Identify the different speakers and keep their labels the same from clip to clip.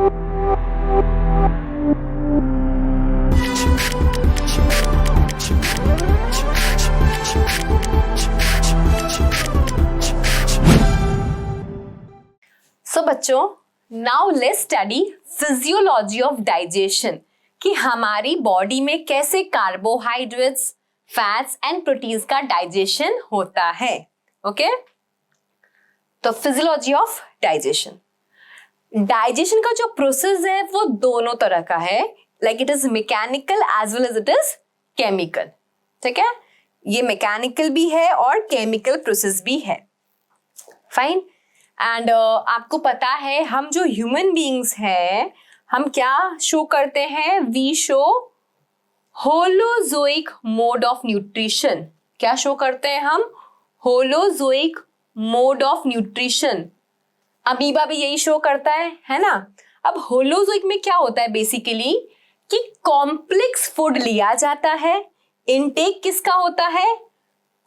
Speaker 1: सो बच्चों, now let's study physiology of digestion, कि हमारी बॉडी में कैसे कार्बोहाइड्रेट्स, फैट्स एंड प्रोटीन्स का डाइजेशन होता है. ओके, तो फिजियोलॉजी ऑफ डाइजेशन. डाइजेशन का जो प्रोसेस है वो दोनों तरह का है, like it is mechanical as well as it is chemical. ठीक है, ये मैकेनिकल भी है और केमिकल प्रोसेस भी है. फाइन. एंड आपको पता है हम जो ह्यूमन बीइंग्स हैं, हम क्या शो करते हैं? We show holozoic mode of nutrition. क्या शो करते हैं हम? Holozoic mode of nutrition. Amoeba भी यही शो करता है ना. अब होलोजोइक में क्या होता है बेसिकली, कि कॉम्प्लेक्स फूड लिया जाता है. इनटेक किसका होता है?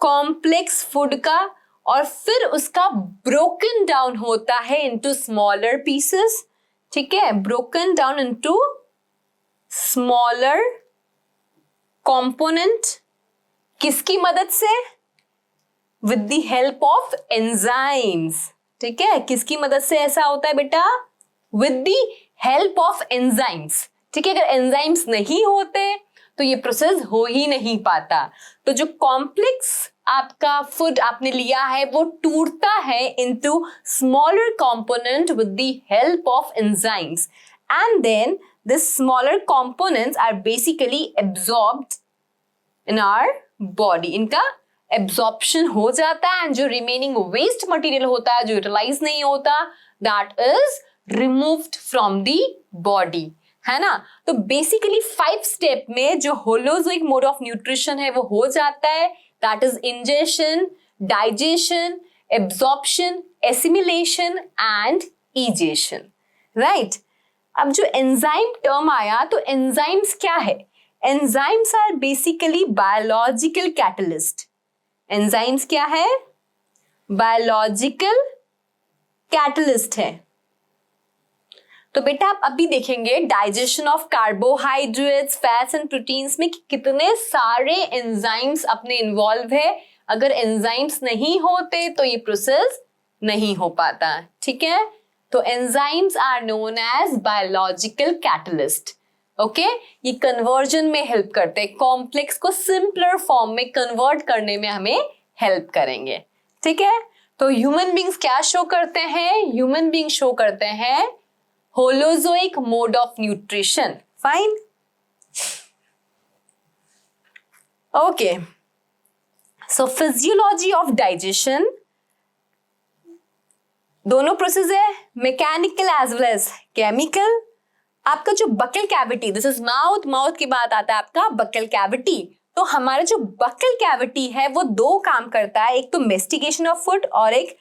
Speaker 1: कॉम्प्लेक्स फूड का. और फिर उसका ब्रोकन डाउन होता है इनटू स्मॉलर पीसेस. ठीक है, broken down into smaller component. किसकी मदद से? With the help of enzymes. ठीक है, किसकी मदद से ऐसा होता है बेटा? With the help of enzymes. ठीक है, अगर एंजाइम्स नहीं होते तो ये प्रोसेस हो ही नहीं पाता. तो जो कॉम्प्लेक्स आपका फूड आपने लिया है वो टूटता है into smaller component with the help of enzymes, and then this smaller components are basically absorbed in our body. इनका एब्सॉर्प्शन हो जाता है एंड जो रिमेनिंग वेस्ट मटेरियल होता है, जो यूटिलाइज नहीं होता, that is removed from the body. है ना. तो बेसिकली 5 स्टेप में जो होलोजोइक मोड ऑफ न्यूट्रिशन है वो हो जाता है. That is ingestion, digestion, absorption, assimilation and egestion. Right. अब जो एंजाइम टर्म आया, तो एंजाइम्स क्या है? Enzymes are basically biological catalyst. Enzymes क्या है? बायोलॉजिकल कैटलिस्ट है. तो बेटा आप अभी देखेंगे digestion of carbohydrates, fats and proteins में कितने सारे एंजाइम्स अपने इन्वॉल्व है. अगर एंजाइम्स नहीं होते तो ये प्रोसेस नहीं हो पाता. ठीक है, तो enzymes are known as biological catalyst. Okay, ये कन्वर्जन में हेल्प करते हैं. कॉम्प्लेक्स को सिंपलर फॉर्म में कन्वर्ट करने में हमें हेल्प करेंगे. ठीक है, तो ह्यूमन बींग्स क्या शो करते हैं? ह्यूमन बींग शो करते हैं Holozoic mode of nutrition. Fine. Okay. So physiology of digestion. दोनों प्रोसेस है, mechanical as well as chemical. आपका जो buccal cavity, this is mouth. Mouth के बाद आता है आपका बकल कैविटी. तो हमारा जो बकल कैविटी है वो 2 काम करता है. एक तो मेस्टिकेशन ऑफ फूड और एक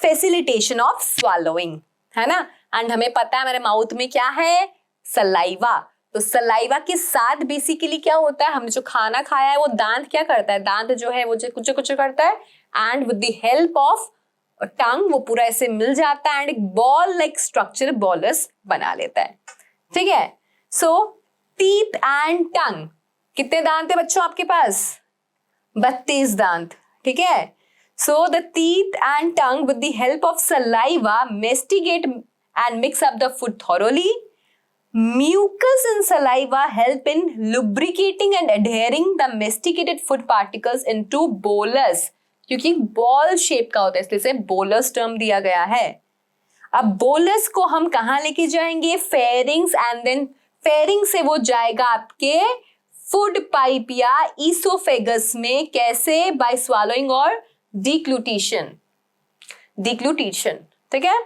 Speaker 1: फैसिलिटेशन ऑफ स्वालोइंग. है ना. एंड हमें पता है हमारे माउथ में क्या है? सलाइवा. तो सलाइवा के साथ बेसिकली क्या होता है? हमने जो खाना खाया है वो दांत क्या करता है? दांत जो है वो कुछ कुछ करता है and with the help of tongue वो पूरा ऐसे मिल जाता है एंड एक बॉल लाइक स्ट्रक्चर बॉलस बना लेता है. ठीक है. सो टीथ एंड टंग. कितने दांत है बच्चों आपके पास? 32 दांत. ठीक है. So the teeth and tongue with the help of saliva masticate and mix up the food thoroughly. Mucus and saliva help in lubricating and adhering the masticated food particles into bolus. क्योंकि ball shape का होता है इसलिए इसे bolus term दिया गया है. अब बोलस को हम कहाँ लेके जाएंगे? फेरिंग्स, एंड देन फेरिंग से वो जाएगा आपके फूड पाइप या ईसोफेगस में. कैसे? बाय स्वालोइंग और डिक्लूटेशन. ठीक है.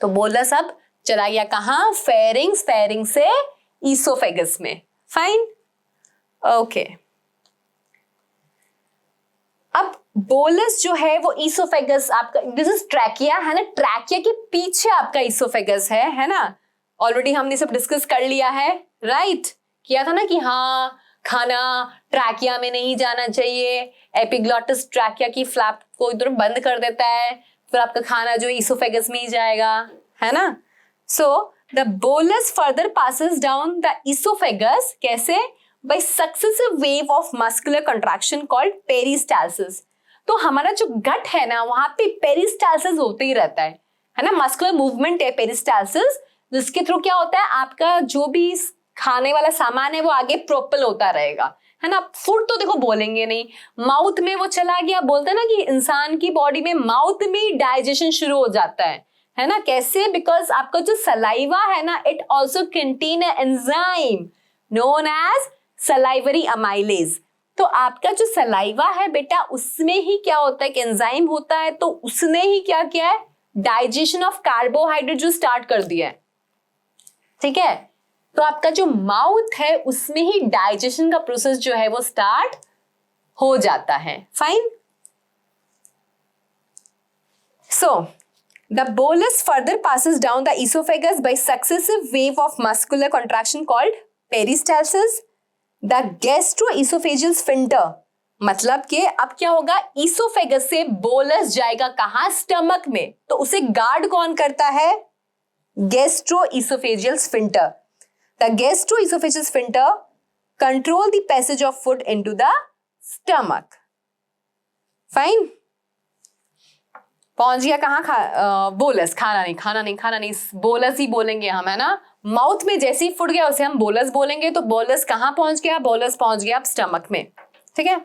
Speaker 1: तो बोलस अब चला गया कहाँ? फेरिंग्स. फेरिंग से ईसोफेगस में. फाइन. ओके. अब बोलस जो है वो ईसोफेगस आपका, दिस इज ट्रैकिया है ना. ट्रैकिया के पीछे आपका ईसोफेगस है ना. ऑलरेडी हमने सब डिस्कस कर लिया है. राइट. किया था ना कि हाँ खाना ट्रैकिया में नहीं जाना चाहिए. एपिग्लॉटिस ट्रैकिया की फ्लैप को इधर बंद कर देता है, फिर आपका खाना जो ईसोफेगस में ही जाएगा. है ना. So the bolus further passes down the oesophagus, कैसे? By successive wave of muscular contraction called peristalsis. तो हमारा जो गट है ना, वहां पे पेरिस्टाल्सिस होते ही रहता है ना, मस्कुलर मूवमेंट है पेरिस्टाल्सिस, जिसके थ्रू क्या होता है, आपका जो भी खाने वाला सामान है वो आगे प्रोपल होता रहेगा, है ना। फूड तो देखो बोलेंगे नहीं, माउथ में वो चला गया, बोलते हैं ना कि इंसान की बॉडी में माउथ में डाइजेशन शुरू हो जाता है ना। कैसे? बिकॉज आपका जो सलाइवा है ना, it also contain enzyme known as salivary amylase. तो आपका जो सलाइवा है बेटा, उसमें ही क्या होता है, एंजाइम होता है, तो उसने ही क्या किया है, डाइजेशन ऑफ कार्बोहाइड्रेट जो स्टार्ट कर दिया है, ठीक है। तो आपका जो माउथ है उसमें ही डाइजेशन का प्रोसेस जो है वो स्टार्ट हो जाता है। Fine. So the bolus further passes down the oesophagus by successive wave of muscular contraction called peristalsis. The gastroesophageal sphincter, मतलब कि अब क्या होगा, इसोफेगस से बोलस जाएगा कहां, स्टमक में, तो उसे गार्ड कौन करता है, gastro-oesophageal sphincter. The gastroesophageal sphincter control the passage of food into the stomach. Fine. पहुंच गया कहाँ, बोलस, खाना नहीं, बोलस ही बोलेंगे हम, है ना। माउथ में जैसे ही फूड गया उसे हम बोलस बोलेंगे, तो बोलस कहाँ पहुंच गया, बोलस पहुंच गया स्टमक में, ठीक है।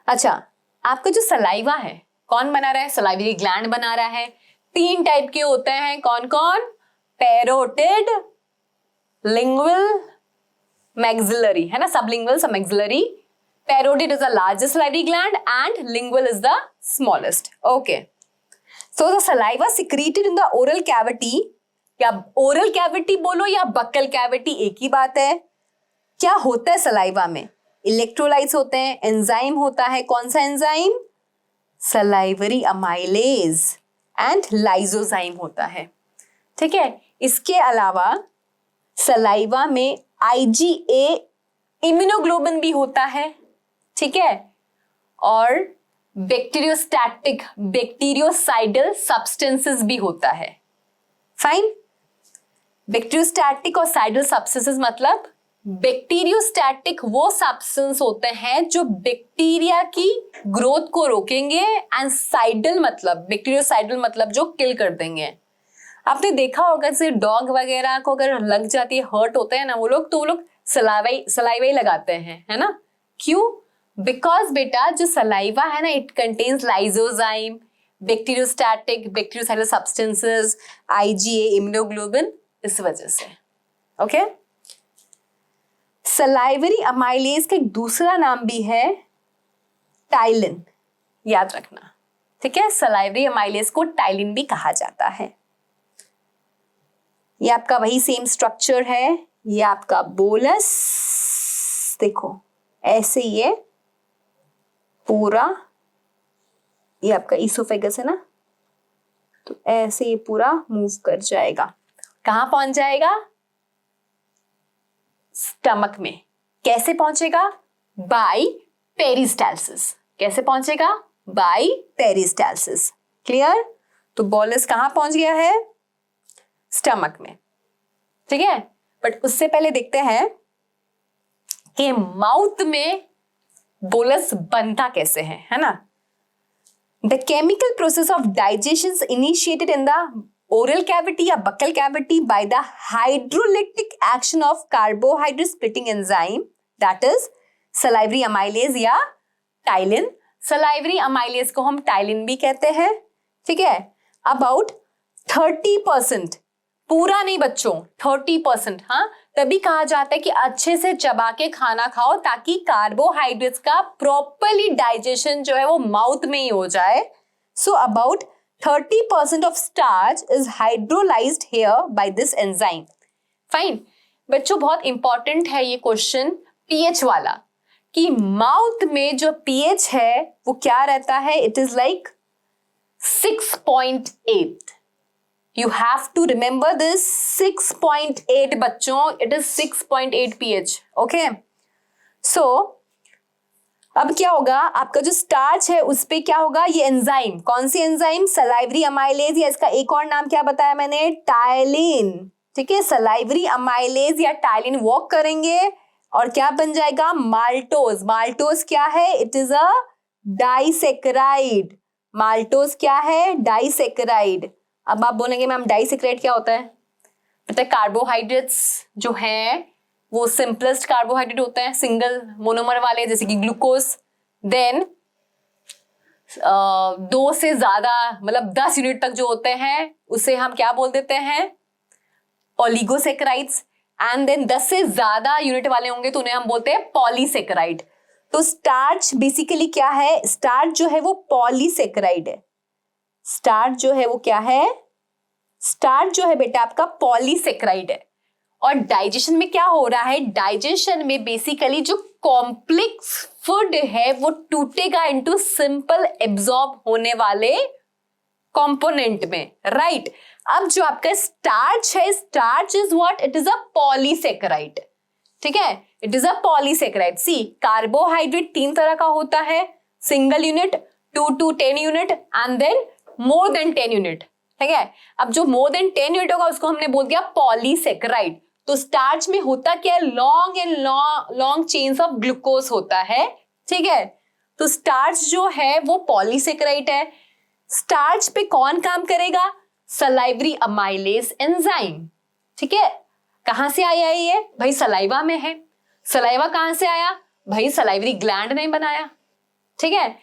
Speaker 1: अच्छा, आपका जो सलाइवा है कौन बना रहा है, सलाइवरी ग्लैंड बना रहा है। 3 टाइप के होते हैं, कौन कौन, पैरोटिड, लिंगुअल, मैक्सिलरी, है ना, सबलिंगुअल, सब maxillary. Parotid is the largest salivary gland and lingual is the smallest. Okay, so the saliva secreted in the oral cavity, या ओरल कैविटी बोलो या बक्कल कैविटी, एक ही बात है। क्या होता है सलाइवा में, इलेक्ट्रोलाइट्स होते हैं, एंजाइम होता है, कौन सा enzyme, salivary amylase and lysozyme होता है, ठीक है। इसके अलावा सलाइवा में IgA इम्यूनोग्लोबिन भी होता है, ठीक है, और बैक्टीरियोस्टैटिक, बैक्टीरियोसाइडल सब्सटेंसेस भी होता है। फाइन। बैक्टीरियोस्टैटिक और साइडल सब्सटेंसेस मतलब, बैक्टीरियोस्टैटिक वो सब्सटेंस होते हैं जो बैक्टीरिया की ग्रोथ को रोकेंगे, एंड साइडल मतलब, बैक्टीरियोसाइडल मतलब जो किल कर देंगे। आपने देखा होगा जैसे डॉग वगैरह को अगर लग जाती है, हर्ट होते हैं ना वो लोग, तो वो लोग सलाइवा लगाते हैं, है ना। क्यों? बिकॉज बेटा जो सलाइवा है ना, it contains lysozyme, bacteriostatic, bacteriocidal substances, IgA, immunoglobulin, इस वजह से। ओके, सलाइवरी अमाइलेज का एक दूसरा नाम भी है टाइलिन, याद रखना, ठीक है। सलाइवरी अमाइलेज को टाइलिन भी कहा जाता है। ये आपका वही सेम स्ट्रक्चर है, ये आपका बोलस, देखो ऐसे ये पूरा, ये आपका इसोफेगस है ना, तो ऐसे ये पूरा मूव कर जाएगा, कहां पहुंच जाएगा, स्टमक में। कैसे पहुंचेगा, बाय पेरिस्टाल्सिस। कैसे पहुंचेगा, बाय पेरिस्टाल्सिस। क्लियर। तो बोलस कहां पहुंच गया है, स्टमक में, ठीक है। बट उससे पहले देखते हैं कि माउथ में बोलस बनता कैसे है ना। The chemical process of digestion initiated in the oral cavity या buccal cavity by the hydrolytic action of carbohydrate splitting enzyme, that is salivary amylase या टाइलिन। सलाइवरी अमाइलेज को हम टाइलिन भी कहते हैं, ठीक है। अबाउट 30%, पूरा नहीं बच्चों, 30%, हाँ, तभी कहा जाता है कि अच्छे से चबा के खाना खाओ ताकि कार्बोहाइड्रेट्स का प्रॉपरली डाइजेशन जो है वो माउथ में ही हो जाए। So about 30% of starch is hydrolysed here by this enzyme. Fine बच्चों, बहुत इंपॉर्टेंट है ये क्वेश्चन पीएच वाला, कि माउथ में जो पीएच है वो क्या रहता है, it is like 6.8। You have to remember this, 6.8 बच्चों, it is 6.8 pH. Okay, so अब क्या होगा, आपका जो स्टार्च है उस पे क्या होगा, ये एंजाइम, कौन सी एंजाइम, सलाइवरी अमाइलेज, या इसका एक और नाम क्या बताया मैंने, टायलिन। ठीक है, सलाइवरी अमाइलेज या टायलिन वॉक करेंगे और क्या बन जाएगा, माल्टोज। माल्टोज क्या है, it is a disaccharide. Maltose क्या है, डाइसेकेराइड। अब आप बोलेंगे मैम डाइसेकेराइड क्या होता है, पता है कार्बोहाइड्रेट्स जो हैं वो सिंपलेस्ट कार्बोहाइड्रेट होते हैं, सिंगल मोनोमर वाले, जैसे कि ग्लूकोज। देन 2 से ज्यादा मतलब 10 यूनिट तक जो होते हैं उसे हम क्या बोल देते हैं, ओलिगोसेकेराइड्स। एंड देन 10 से ज्यादा यूनिट वाले होंगे तो उन्हें हम बोलते हैं पॉलीसेकेराइड। तो स्टार्च बेसिकली क्या है, स्टार्च जो है वो पॉलीसेकेराइड है। स्टार्च जो है वो क्या है, स्टार्च जो है बेटा आपका पॉलीसेकेराइड है। और डाइजेशन में क्या हो रहा है, डाइजेशन में बेसिकली जो कॉम्प्लेक्स फूड है वो टूटेगा इनटू सिंपल एब्जॉर्ब होने वाले कंपोनेंट में, राइट। अब जो आपका स्टार्च है, starch is what, it is a polysaccharide. ठीक है, it is a polysaccharide. See, carbohydrate 3 तरह का होता है, single unit, 2 to 10 unit and then more than 10 unit. ठीक है, अब जो मोर देन 10 यूनिट होगा उसको हमने बोल दिया पॉलीसेकेराइड। तो स्टार्च में होता क्या है, long and long chains of glucose होता है। ठीक है, तो स्टार्च जो है वो पॉलीसेकेराइड है। स्टार्च पे कौन काम करेगा, सलाइवरी अमाइलेज एंजाइम। ठीक है, कहां से आया ये, भाई सलाइवा में है। सलाइवा कहां से आया, भाई सलाइवरी ग्लैंड ने बनाया। ठीक है,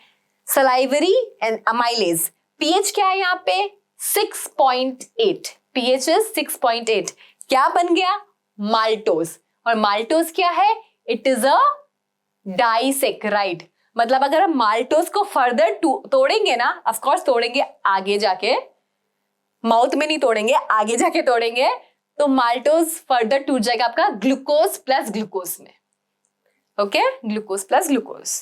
Speaker 1: सलाइवरी अमाइलेज, पीएच क्या है यहाँ पे, 6.8, पीएच इज 6.8। क्या बन गया, माल्टोज। और माल्टोज क्या है, इट इज अ डाइसेकेराइड। मतलब अगर हम माल्टोज को फर्दर तोड़ेंगे ना, ऑफ कोर्स तोड़ेंगे आगे जाके, माउथ में नहीं तोड़ेंगे, आगे जाके तोड़ेंगे, तो माल्टोज फर्दर टूट जाएगा आपका ग्लूकोज प्लस ग्लूकोज में। Okay, glucose plus glucose.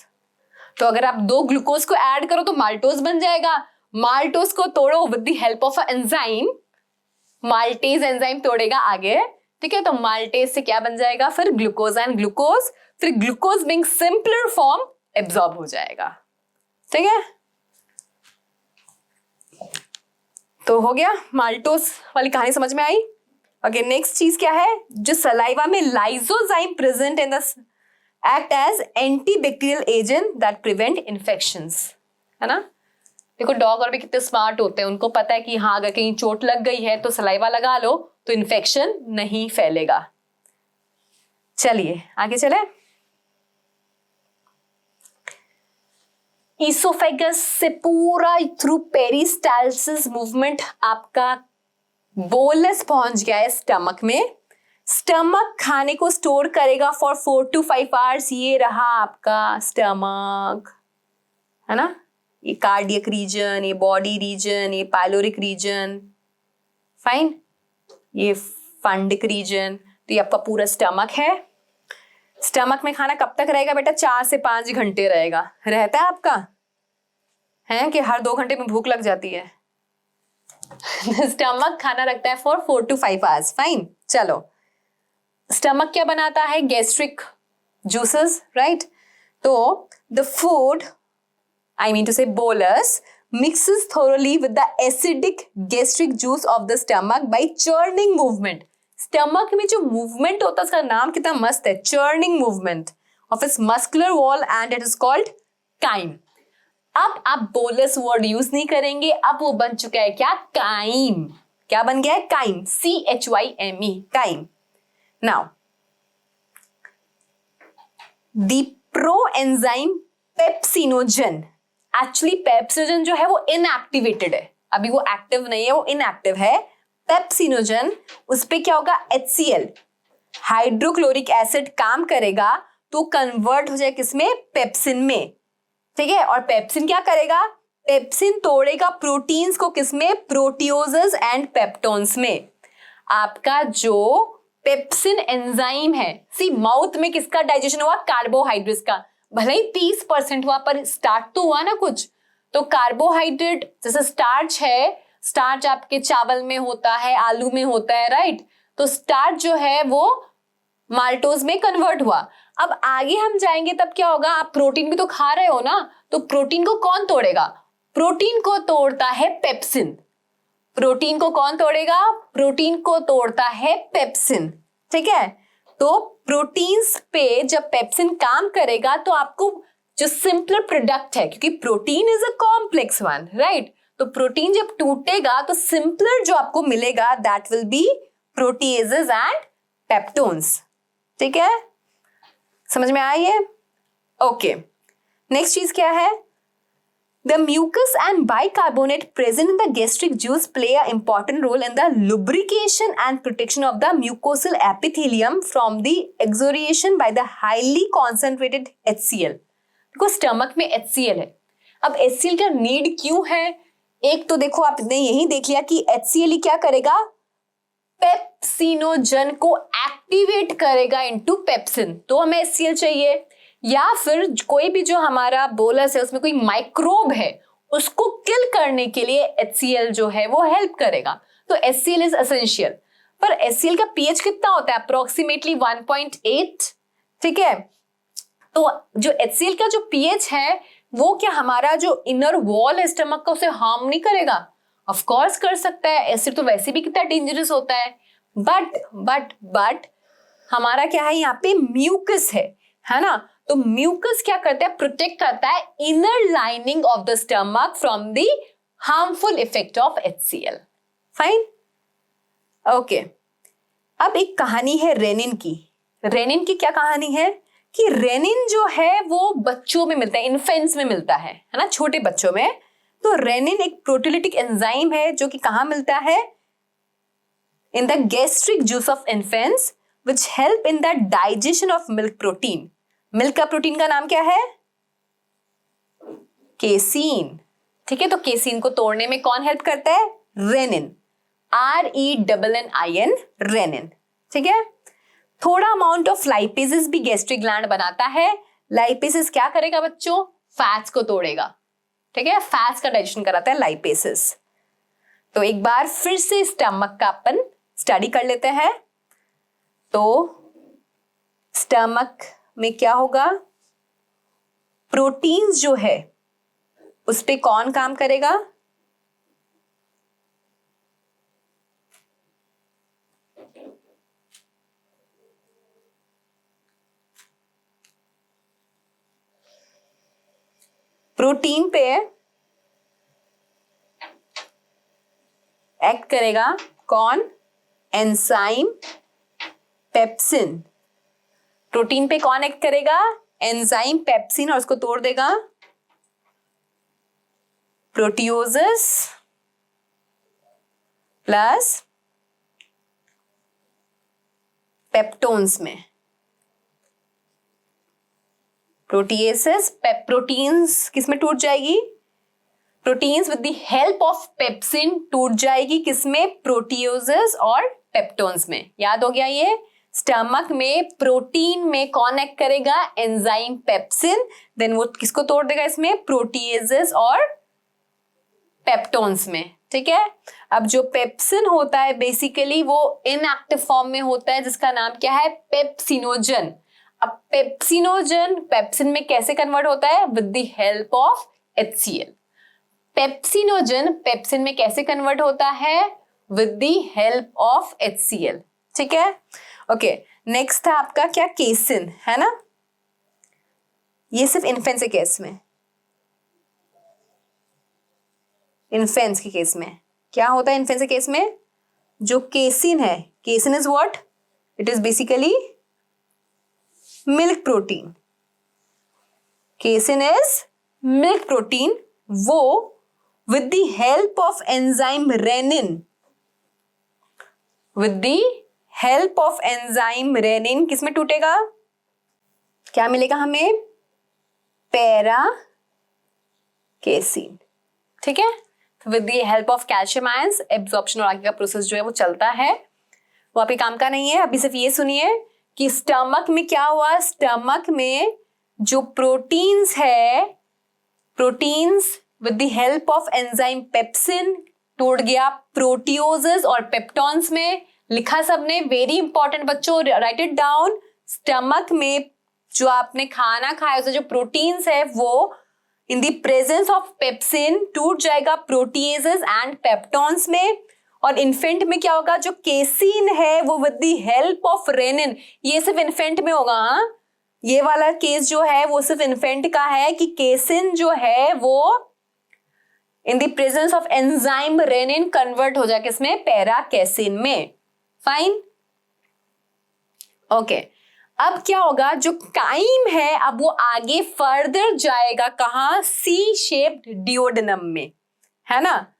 Speaker 1: तो अगर आप 2 ग्लूकोज को ऐड करो तो माल्टोज बन जाएगा। माल्टोज को तोड़ो with the help of a enzyme, maltase enzyme तोड़ेगा आगे। ठीक है, तो माल्टेज से क्या बन जाएगा, फिर ग्लूकोज एंड ग्लूकोज, फिर glucose being simpler form absorb हो जाएगा। ठीक है, तो हो गया, माल्टोज वाली कहानी समझ में आई। ओके, नेक्स्ट चीज क्या है, जो सलाइवा में lysozyme present in the act as antibacterial agent that prevent infections, है ना। देखो डॉग और भी कितने स्मार्ट होते हैं, उनको पता है कि हाँ अगर कहीं चोट लग गई है तो सलाइवा लगा लो तो इन्फेक्शन नहीं फैलेगा। चलिए आगे चले। ईसोफेगस से पूरा थ्रू पेरिस्टाल्सिस मूवमेंट आपका बोलस पहुंच गया है स्टमक में। स्टमक खाने को स्टोर करेगा फॉर 4 to 5 आवर्स। ये रहा आपका स्टमक, है ना। ये कार्डियक रीजन, ये बॉडी रीजन, ये पाइलोरिक रीजन, फाइन, ये फंडिक रीजन। तो ये आपका पूरा स्टमक है। स्टमक में खाना कब तक रहेगा बेटा, 4 से 5 घंटे रहेगा। रहता है आपका, है कि हर 2 घंटे में भूख लग जाती है। स्टमक खाना रखता है फॉर 4 to 5 आवर्स। फाइन, चलो स्टमक क्या बनाता है, गैस्ट्रिक जूसेस, राइट। तो the food, I mean to say bolus, mixes thoroughly with the acidic gastric juice of the stomach by churning movement. Stomach में जो movement होता है उसका नाम कितना मस्त है, churning movement of its muscular wall and it is called chyme. अब आप bolus word use नहीं करेंगे, अब वो बन चुका है क्या, chyme। क्या बन गया है, chyme, CHYME, chyme. Now, the proenzyme pepsinogen, actually pepsinogen जो है वो इनएक्टिवेटेड है, अभी वो एक्टिव नहीं है, वो इनएक्टिव है। पेप्सिनोजन, उस पे क्या होगा, HCl हाइड्रोक्लोरिक एसिड काम करेगा तो कन्वर्ट हो जाए किसमें, पेप्सिन में। ठीक है, और पेप्सिन क्या करेगा, पेप्सिन तोड़ेगा प्रोटीन्स को किसमें, प्रोटियोजेस एंड पेप्टोन्स में। आपका जो पेप्सिन एंजाइम है, सी माउथ में किसका डाइजेशन हुआ, कार्बोहाइड्रेट्स का। भले ही 30% हुआ पर स्टार्ट तो हुआ ना कुछ। तो कार्बोहाइड्रेट जैसे स्टार्च है, स्टार्च आपके चावल में होता है, आलू में होता है, राइट। तो स्टार्च जो है वो माल्टोज में कन्वर्ट हुआ। अब आगे हम जाएंगे तब क्या होगा, आप प्रोटीन भी तो खा रहे हो ना, तो प्रोटीन को कौन तोड़ेगा, प्रोटीन को तोड़ता है पेप्सिन। प्रोटीन को कौन तोड़ेगा, प्रोटीन को तोड़ता है पेप्सिन, ठीक है। तो प्रोटीन्स पे जब पेप्सिन काम करेगा तो आपको जो सिंपलर प्रोडक्ट है, क्योंकि protein is a complex one, right, तो प्रोटीन जब टूटेगा तो सिंपलर जो आपको मिलेगा that will be proteases and peptones, ठीक है, समझ में आई है। ओके, नेक्स्ट चीज क्या है, the mucus and bicarbonate present in the gastric juice play an important role in the lubrication and protection of the mucosal epithelium from the exudation by the highly concentrated HCl। देखो stomach में HCl है, अब HCl का need क्यों है, एक तो देखो आपने यही देख लिया कि HCl ही क्या करेगा, पेप्सिनोजन को एक्टिवेट करेगा इनटू पेप्सिन, तो हमें HCl चाहिए, या फिर कोई भी जो हमारा बोलस है उसमें कोई माइक्रोब है उसको किल करने के लिए HCl जो है वो हेल्प करेगा, तो HCl इज एसेंशियल। पर HCl का पीएच कितना होता है, अप्रोक्सीमेटली 1.8, ठीक है। तो जो HCl का जो पीएच है वो क्या हमारा जो इनर वॉल है स्टमक का उसे हार्म नहीं करेगा, ऑफ कोर्स कर सकता है, एसिड तो वैसे भी कितना डेंजरस होता है, बट हमारा क्या है यहाँ पे म्यूकस है ना, तो म्यूकस क्या करता है, प्रोटेक्ट करता है inner lining of the stomach from the harmful effect of HCl, fine. Okay, अब एक कहानी है रेनिन की। रेनिन की क्या कहानी है कि रेनिन जो है वो बच्चों में मिलता है, इन्फेंट्स में मिलता है ना, छोटे बच्चों में। तो रेनिन एक प्रोटीलिटिक एंजाइम है जो कि कहां मिलता है, in the gastric juice of infants which help in the digestion of milk protein. Milk का प्रोटीन का नाम क्या है, केसीन, ठीक है। तो केसीन को तोड़ने में कौन हेल्प करता है, रेनिन, RENNIN, रेनिन, ठीक है। थोड़ा अमाउंट ऑफ लाइपेसेस भी गैस्ट्रिक ग्लैंड बनाता है। लाइपेसेस क्या करेगा बच्चों, फैट्स को तोड़ेगा, ठीक है, फैट्स का डाइजेशन कराता है लाइपेसेस। तो एक बार फिर से स्टमक का अपन स्टडी कर लेते हैं। तो स्टमक में क्या होगा, प्रोटीन्स जो है उस पे कौन काम करेगा, प्रोटीन पे एक्ट करेगा कौन, एंजाइम पेप्सिन। प्रोटीन पे कौन एक्ट करेगा, एंजाइम पेप्सिन, और उसको तोड़ देगा प्रोटियोजेस प्लस पेप्टोन्स में। प्रोटीएसेस प्रोटीन्स किसमें टूट जाएगी, proteins with the help of pepsin टूट जाएगी किसमें, प्रोटियोजेस और पेप्टोन्स में। याद हो गया ये, स्टमक में प्रोटीन में कौन एक्ट करेगा, एंजाइम पेप्सिन, देन वो किसको तोड़ देगा इसमें, प्रोटीएजेस और पेप्टोन्स में, ठीक है। अब जो पेप्सिन होता है बेसिकली वो इनएक्टिव फॉर्म में होता है जिसका नाम क्या है, पेप्सिनोजन। अब पेप्सिनोजन पेप्सिन में कैसे कन्वर्ट होता है, with the help of HCl। Pepsinogen pepsin में कैसे कन्वर्ट होता है, with the help of HCl, ठीक है। ओके, नेक्स्ट था आपका क्या, केसिन, है ना। ये सिर्फ इन्फेंट्स के केस में, इन्फेंट्स के केस में क्या होता है, इन्फेंट्स के केस में जो केसिन है, casein is what, it is basically milk protein. Casein is milk protein, वो with the help of enzyme renin, with the help of enzyme renin किसमें टूटेगा, क्या मिलेगा हमें, पैरा केसिन, ठीक है। with the help of calcium ions absorption और आगे का प्रोसेस जो है वो चलता है, वो आपके काम का नहीं है। अभी सिर्फ ये सुनिए कि स्टमक में क्या हुआ, स्टमक में जो प्रोटीन्स है, proteins with the help of enzyme pepsin टूट गया प्रोटियोजेस और पेप्टॉन्स में, लिखा सबने? वेरी इंपॉर्टेंट बच्चों, राइट इट डाउन। स्टमक में जो आपने खाना खाया उससे जो प्रोटीन्स है वो in the presence of pepsin टूट जाएगा प्रोटीएजेस एंड पेप्टॉन्स में। और इन्फेंट में क्या होगा? जो केसिन है वो with the help of rennin, ये सिर्फ इन्फेंट में होगा। हाँ, ये वाला केस जो है वो सिर्फ इन्फेंट का है कि केसिन जो है वो in the presence of enzyme rennin convert हो जाएगा किसमें? पैरा केसिन में। Fine, okay. अब क्या होगा? जो काइम है अब वो आगे फर्दर जाएगा कहां? सी शेप्ड डिओडेनम में, है ना?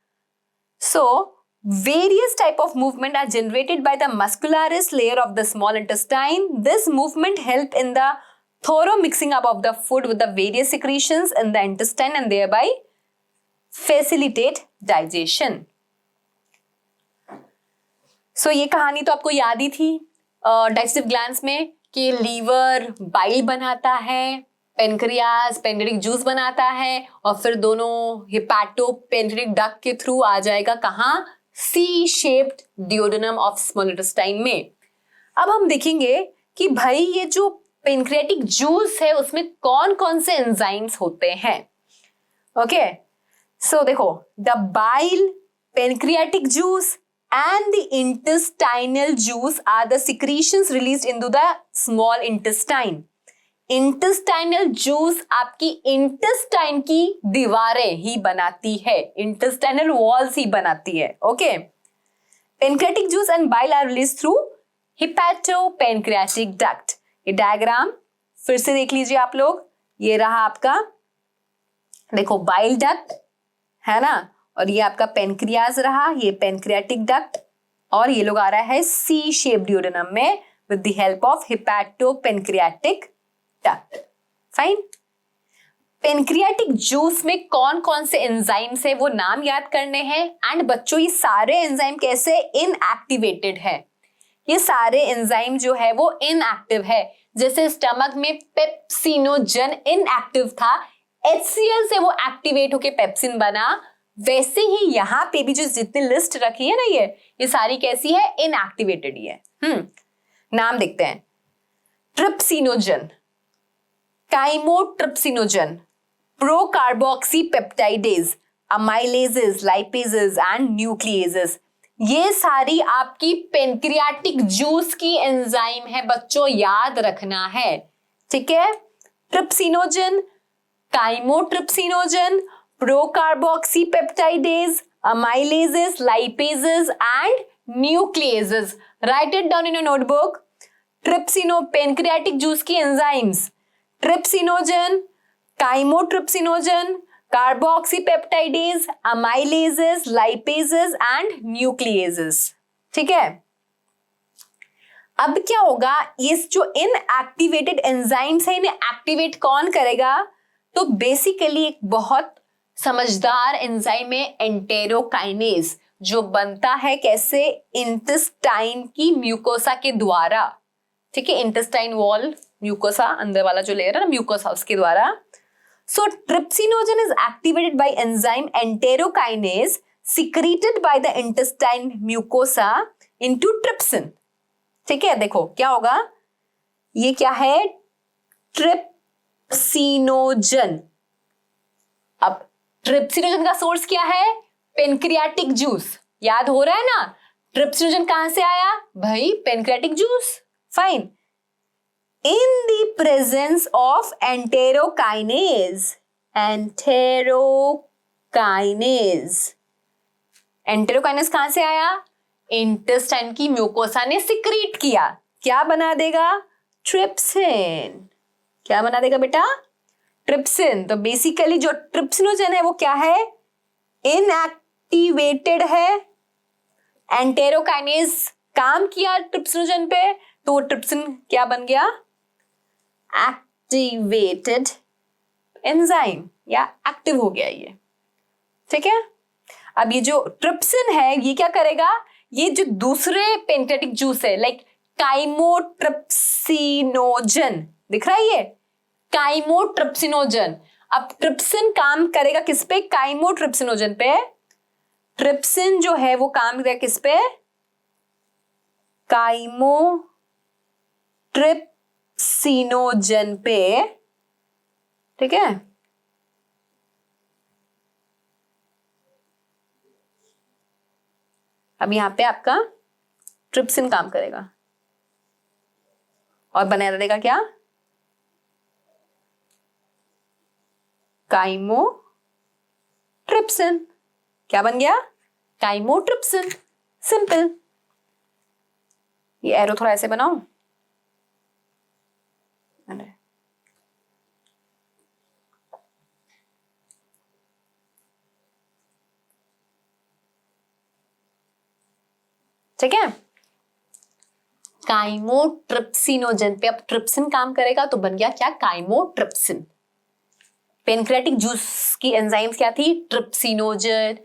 Speaker 1: सो various type of movement are generated by the muscularis layer of the small intestine. This movement help in the thorough mixing up of the food with the various secretions in the intestine and thereby facilitate digestion. So ये कहानी तो आपको याद ही थी digestive glands में कि liver bile बनाता है, पेनक्रियास पेनक्रियाटिक जूस बनाता है और फिर दोनों हिपैटो पेनक्रियाटिक डक्ट के थ्रू आ जाएगा कहां? C shaped duodenum of small intestine में। अब हम देखेंगे कि भाई ये जो पेनक्रियाटिक जूस है उसमें कौन कौन से एंजाइम्स होते हैं। ओके, सो देखो, the bile, pancreatic juice and the intestinal juice are the secretions released into the small intestine. Intestinal juice आपकी intestine की दीवारें ही बनाती है, intestinal walls ही बनाती है। Okay, pancreatic juice and bile are released through hepatopancreatic duct. ये diagram फिर से देख लीजिए आप लोग, ये रहा आपका, देखो बाइल डक्ट है ना, और ये आपका पेनक्रियाज रहा, ये पेनक्रियाटिक डक्ट, और ये लोग आ रहा है सी शेप डिओडेनम में with the help of hepatopancreatic duct. Fine, pancreatic juice में कौन कौन से एंजाइम्स है वो नाम याद करने हैं। एंड बच्चों ये सारे एंजाइम कैसे इनएक्टिवेटेड है? ये सारे एंजाइम जो है वो इनएक्टिव है। जैसे स्टमक में पेप्सिनोजन इनएक्टिव था, HCl से वो एक्टिवेट होके पेप्सिन बना, वैसे ही यहाँ पे भी जो जितनी लिस्ट रखी है ना ये सारी कैसी है? इनएक्टिवेटेड ही है। नाम देखते हैं, trypsinogen, chymotrypsinogen, procarboxypeptidase, amylases, lipases and nucleases, ये सारी आपकी पेनक्रियाटिक जूस की एंजाइम है बच्चों, याद रखना है। ठीक है, trypsinogen, chymotrypsinogen, procarboxypeptidase, amylases, lipases and nucleases. Write it down in your notebook. Pancreatic juice की enzymes, trypsinogen, chymotrypsinogen, carboxypeptidase, amylases, lipases and nucleases. ठीक है, अब क्या होगा? ये जो इनएक्टिवेटेड एंजाइम्स है इन्हें एक्टिवेट कौन करेगा? तो बेसिकली एक बहुत समझदार एंजाइम है एंटेरोकाइनेज, जो बनता है कैसे? इंटेस्टाइन की म्यूकोसा के द्वारा। ठीक है, इंटेस्टाइन वॉल, म्यूकोसा, अंदर वाला जो लेयर है ना म्यूकोसा, उसके द्वारा। So trypsinogen is activated by enzyme enterokinase secreted by the intestine mucosa into trypsin. ठीक है, देखो क्या होगा, ये क्या है? ट्रिप्सिनोजन। अब ट्रिप्सिनोजन का सोर्स क्या है? Pancreatic juice. याद हो रहा है ना? ट्रिप्सिनोजन कहां से आया? भाई pancreatic juice. Fine, in the presence of enterokinase, enterokinase कहां से आया? इंटेस्टाइन की म्यूकोसा ने सिक्रीट किया, क्या बना देगा? ट्रिप्सिन। क्या बना देगा बेटा? ट्रिप्सिन। तो बेसिकली जो ट्रिप्सिनोजन है वो क्या है? इनएक्टिवेटेड है। एंटेरोकाइनेज काम किया ट्रिप्सिनोजन पे, तो वो ट्रिप्सिन क्या बन गया? एक्टिवेटेड एंजाइम, या एक्टिव हो गया ये। ठीक है, अब ये जो ट्रिप्सिन है ये क्या करेगा? ये जो दूसरे पेनक्रियाटिक जूस है लाइक काइमोट्रिप्सिनोजन, दिख रहा है ये काइमोट्रिप्सिनोजन। अब ट्रिप्सिन काम करेगा किस पे? काइमोट्रिप्सिनोजन पे। ट्रिप्सिन जो है वो काम करेगा किस पे? काइमोट्रिप्सिनोजन पे, ठीक है, अब यहां पे आपका ट्रिप्सिन काम करेगा और बना रहेगा क्या, काइमोट्रिप्सिन। क्या बन गया, काइमोट्रिप्सिन। सिंपल। ये एरो थोड़ा ऐसे बनाऊं, ठीक है। काइमोट्रिप्सिनोजन पे अब ट्रिप्सिन काम करेगा तो बन गया क्या, काइमोट्रिप्सिन। पेनक्रेटिक जूस की एंजाइम्स क्या थी, trypsinogen,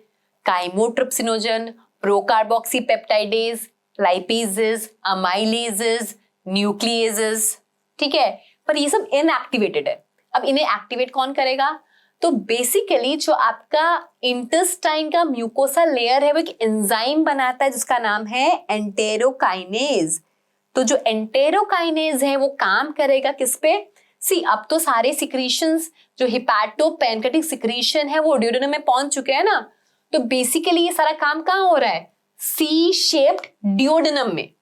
Speaker 1: chymotrypsinogen, procarboxypeptidase, lipases, amylases, nucleases, ठीक है। पर ये सब इनएक्टिवेटेड है। अब इन्हें एक्टिवेट कौन करेगा, तो बेसिकली जो आपका इंटेस्टाइन का म्यूकोसा लेयर है वो एक एंजाइम बनाता है जिसका नाम है एंटेरोकाइनेज। तो जो एंटेरोकाइनेज है वो काम करेगा किस पे, सी अब तो सारे सिक्रीशंस जो हिपैटोपेनक्रेटिक सिक्रीशन है वो ड्यूडेनम में पहुंच चुके हैं ना, तो बेसिकली ये सारा काम कहां हो रहा है, सी शेप्ड डियोडेनम में,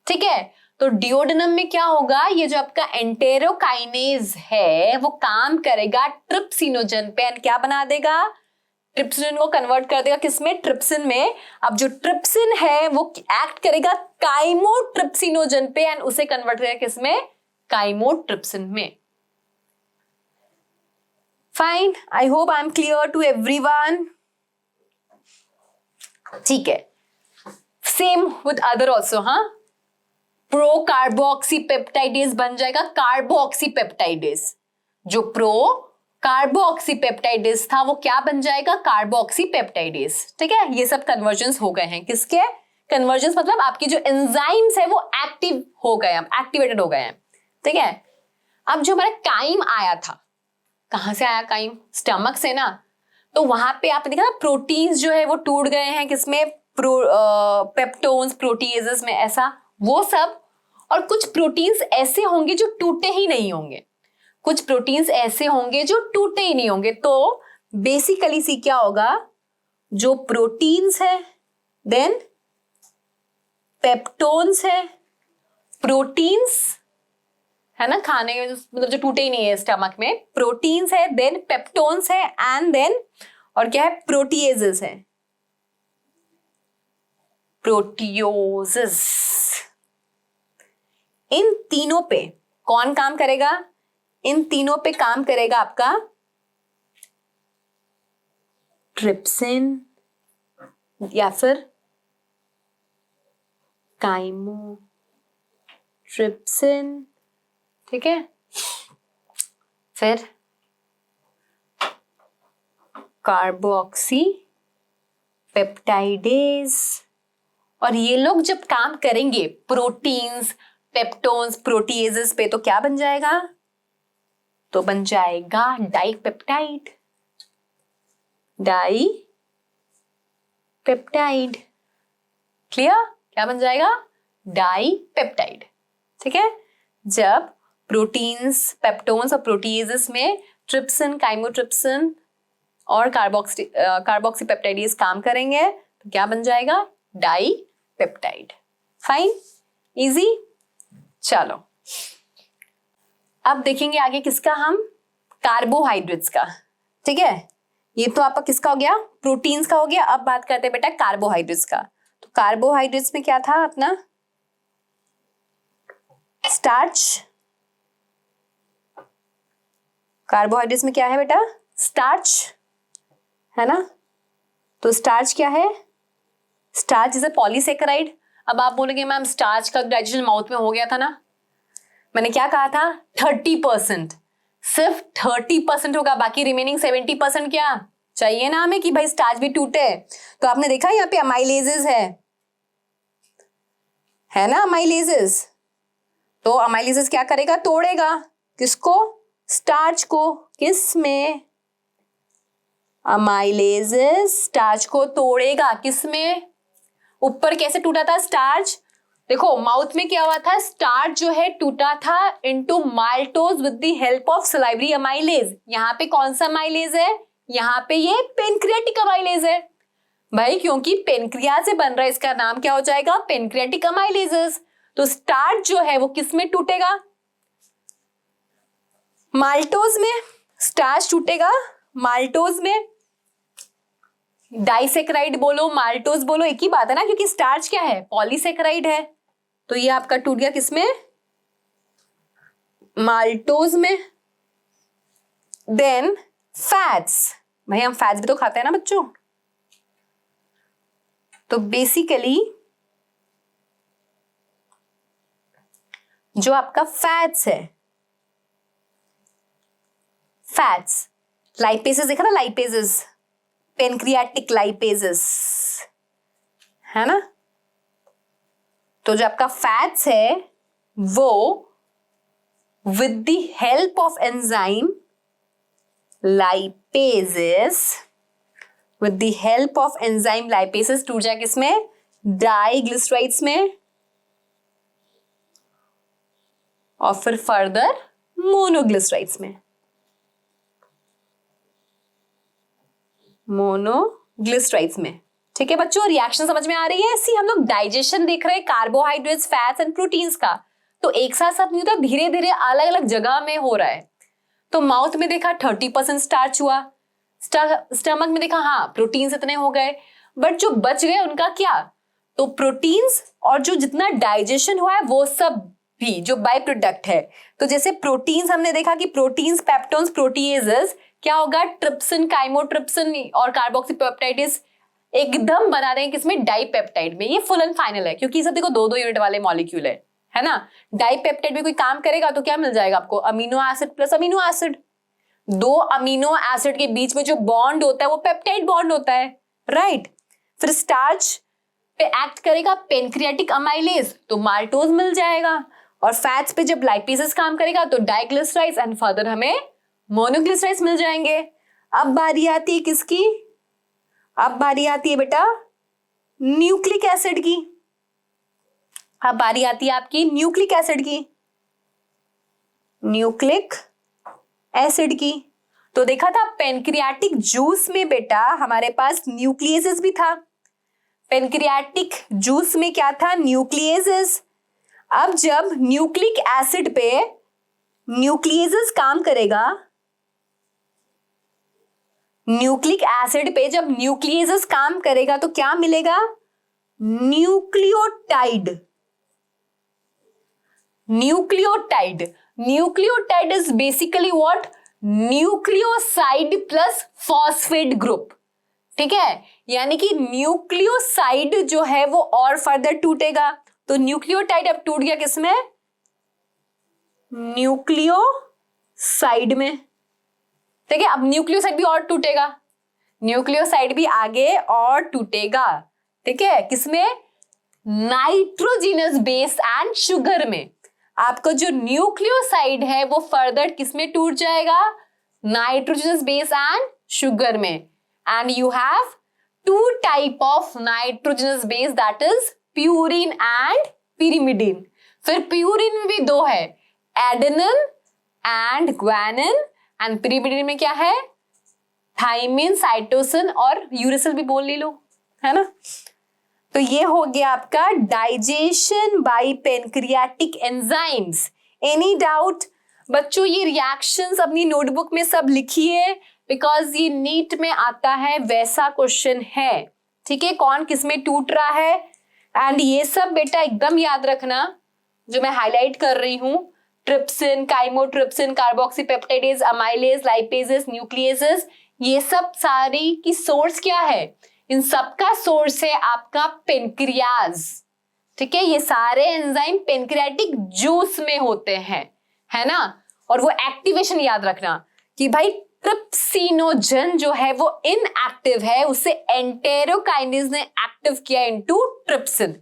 Speaker 1: ठीक है। तो डियोडेनम में क्या होगा, ये जो आपका एंटेरोकाइनेज है वो काम करेगा ट्रिप्सिनोजन पे एंड क्या बना देगा, ट्रिप्सिन को कन्वर्ट कर देगा किसमें, ट्रिप्सिन में। अब जो ट्रिप्सिन है वो एक्ट करेगा काइमोट्रिप्सिनोजन पे एंड उसे कन्वर्ट करेगा किसमें, काइमोट्रिप्सिन में। Fine, I hope I am clear to everyone. ठीक है, सेम विद अदर ऑल्सो, हाँ। प्रो कार्बोक्सीपेप्टाइडेज बन जाएगा कार्बोक्सीपेप्टाइडेज। जो प्रो कार्बोक्सीपेप्टाइडेज था वो क्या बन जाएगा, कार्बोक्सीपेप्टाइडेज, ठीक है। ये सब कन्वर्जेंस हो गए हैं, किसके कन्वर्जेंस, मतलब आपकी जो एंजाइम्स है वो एक्टिव हो गए, एक्टिवेटेड हो गए हैं, ठीक है। अब जो हमारा काइम आया था, कहां से आया काइम, स्टमक से ना, तो वहां पे आपने देखा ना प्रोटीन्स जो है वो टूट गए हैं किसमें, पेप्टोन्स, प्रोटीएजेस में, ऐसा वो सब। और कुछ प्रोटीन्स ऐसे होंगे जो टूटे ही नहीं होंगे, कुछ प्रोटीन्स ऐसे होंगे जो टूटे ही नहीं होंगे। तो बेसिकली सी क्या होगा, जो प्रोटीन्स है, देन पेप्टोन्स है, प्रोटीन्स है ना खाने के, मतलब जो टूटे ही नहीं है स्टमक में, प्रोटीन्स है, देन पेप्टोन्स है एंड देन और क्या है, प्रोटीएजेस है, प्रोटियोजेस। इन तीनों पे कौन काम करेगा, इन तीनों पे काम करेगा आपका ट्रिप्सिन या फिर काइमोट्रिप्सिन, ठीक है। फिर कार्बोक्सी पेप्टाइडेज, और ये लोग जब काम करेंगे प्रोटीन्स, पेप्टोन्स, प्रोटीएजेस पे, तो क्या बन जाएगा, तो बन जाएगा डाइपेप्टाइड, डाइपेप्टाइड। क्लियर, क्या बन जाएगा, डाइपेप्टाइड, ठीक है। जब प्रोटीन्स, पेप्टोन्स और प्रोटीएजेस में ट्रिप्सिन, काइमोट्रिप्सिन और कार्बोक्सीपेप्टाइडेज काम करेंगे तो क्या बन जाएगा, डाइपेप्टाइड। Fine, easy. चलो अब देखेंगे आगे किसका, हम कार्बोहाइड्रेट्स का, ठीक है। ये तो आपका किसका हो गया, प्रोटीन्स का हो गया। अब बात करते हैं बेटा कार्बोहाइड्रेट्स का। तो कार्बोहाइड्रेट्स में क्या था अपना, स्टार्च। कार्बोहाइड्रेट्स में क्या है बेटा, स्टार्च, है ना। तो स्टार्च क्या है, स्टार्च इज अ पॉलीसेकेराइड। अब आप बोलेंगे मैम स्टार्च का डाइजेशन माउथ में हो गया था ना, मैंने क्या कहा था, 30%, सिर्फ 30% होगा, बाकी रिमेनिंग 70% क्या चाहिए ना हमें कि भाई स्टार्च भी टूटे। तो आपने देखा यहाँ पे अमाइलेजेस है ना, अमाइलेजेस। तो अमाइलेजेस क्या करेगा, तोड़ेगा किसको, स्टार्च को। किस में, अमाइलेजेस स्टार्च को तोड़ेगा, किस में, ऊपर कैसे टूटा था स्टार्च, देखो माउथ में क्या हुआ था, स्टार्च जो है टूटा था into maltose with the help of salivary amylase. यहाँ पे कौन सा अमाइलेज है, यहाँ पे ये पेनक्रियाटिक अमाइलेज है भाई, क्योंकि पेनक्रियाज से बन रहा है, इसका नाम क्या हो जाएगा, पेनक्रियाटिक अमाइलेजेस। तो स्टार्च जो है वो किस में टूटेगा, माल्टोज में स्टार्च टूटेगा, माल्टोज में। डाइसेक्राइड बोलो माल्टोज बोलो एक ही बात है ना, क्योंकि स्टार्च क्या है, पॉलीसेक्राइड है। तो ये आपका टूट गया किसमें, माल्टोज में। देन फैट्स, भाई हम फैट्स भी तो खाते हैं ना बच्चों। तो बेसिकली जो आपका फैट्स है, फैट्स, लाइपेसेस देखा ना, लाइपेसेस, पेनक्रियाटिक लाइपेसेस है ना। तो जो आपका फैट्स है वो with the help of enzyme lipases, with the help of enzyme lipases टूट जाए किसमें, डाइग्लिसराइड्स में, और फिर फर्दर मोनोग्लिसराइड्स में, मोनोग्लिसराइड्स में। ठीक है बच्चों, रिएक्शन समझ में आ रही है। ऐसी हम लोग डाइजेशन देख रहे हैं कार्बोहाइड्रेट्स, फैट्स एंड प्रोटीन्स का, तो एक साथ सब नहीं होता, धीरे धीरे अलग अलग जगह में हो रहा है। तो माउथ में देखा 30% स्टार्च हुआ, स्टमक में देखा हाँ प्रोटीन्स इतने हो गए, बट जो बच गए उनका क्या, तो प्रोटीन्स और जो जितना डाइजेशन हुआ है वो सब भी जो बाय प्रोडक्ट है। तो जैसे प्रोटीन्स हमने देखा कि प्रोटीन्स, पेप्टोन्स, प्रोटीएजेस क्या होगा, ट्रिप्सिन, काइमोट्रिप्सिन और कार्बोक्सीपेप्टाइड्स एकदम बना रहे हैं किसमें, डाइपेप्टाइड में। ये फुल एंड फाइनल है, क्योंकि सब देखो 2-2 यूनिट वाले मॉलिक्यूल है ना। डाइपेप्टाइड में कोई काम करेगा तो क्या मिल जाएगा आपको, amino acid plus amino acid. 2 amino acid के बीच में जो बॉन्ड होता है वो पेप्टाइड बॉन्ड होता है, राइट। फिर स्टार्च पे एक्ट करेगा पेनक्रियाटिक अमाइलेज, तो माल्टोज मिल जाएगा। और फैट्स पे जब लाइपेसेस काम करेगा तो डाइग्लिसराइड्स एंड फर्दर हमें मोनोग्लिसराइड्स मिल जाएंगे। अब बारी आती है किसकी, अब बारी आती है बेटा न्यूक्लिक एसिड की। अब बारी आती है आपकी न्यूक्लिक एसिड की, न्यूक्लिक एसिड की। तो देखा था पेनक्रियाटिक जूस में बेटा हमारे पास न्यूक्लियेसेस भी था, पेनक्रियाटिक जूस में क्या था, न्यूक्लियेसेस। अब जब न्यूक्लिक एसिड पे न्यूक्लियेसेस काम करेगा, न्यूक्लिक एसिड पे जब न्यूक्लियेसेस काम करेगा तो क्या मिलेगा, nucleotide. Nucleotide, nucleotide is basically what, nucleoside plus phosphate group. ठीक है, यानी कि न्यूक्लियोसाइड जो है वो और फर्दर टूटेगा। तो न्यूक्लियोटाइड अब टूट गया किसमें, न्यूक्लियोसाइड में। ठीक है, अब न्यूक्लियोसाइड भी और टूटेगा, न्यूक्लियोसाइड भी आगे और टूटेगा। ठीक है, किसमें, नाइट्रोजिनस बेस एंड शुगर में। आपका जो न्यूक्लियोसाइड है वो फर्दर किसमें टूट जाएगा, नाइट्रोजिनस बेस एंड शुगर में। And you have 2 type of nitrogenous base, that is purine and pyrimidine. फिर प्यूरिन में भी 2 है, adenine and guanine, and pyrimidine में क्या है, थाइमिन, साइटोसिन और यूरेसिल भी बोल ले लो, है ना। तो ये हो गया आपका digestion bye pancreatic enzymes. Any doubt बच्चों, ये रिएक्शंस अपनी नोटबुक में सब लिखिए, बिकॉज ये नीट में आता है वैसा क्वेश्चन है। ठीक है, कौन किसमें टूट रहा है, एंड ये सब बेटा एकदम याद रखना जो मैं हाईलाइट कर रही हूं, trypsin, chymotrypsin, carboxypeptidase, amylase, lipases, nucleases, ये सब सारी की सोर्स क्या है, इन सबका सोर्स है आपका पेनक्रियाज। ठीक है, ये सारे एंजाइम पेनक्रियाटिक जूस में होते हैं, है ना। और वो एक्टिवेशन याद रखना कि भाई ट्रिप्सिनोजन जो है वो इनएक्टिव है, उसे एंटेरोकाइनेज ने एक्टिव किया इनटू ट्रिप्सिन,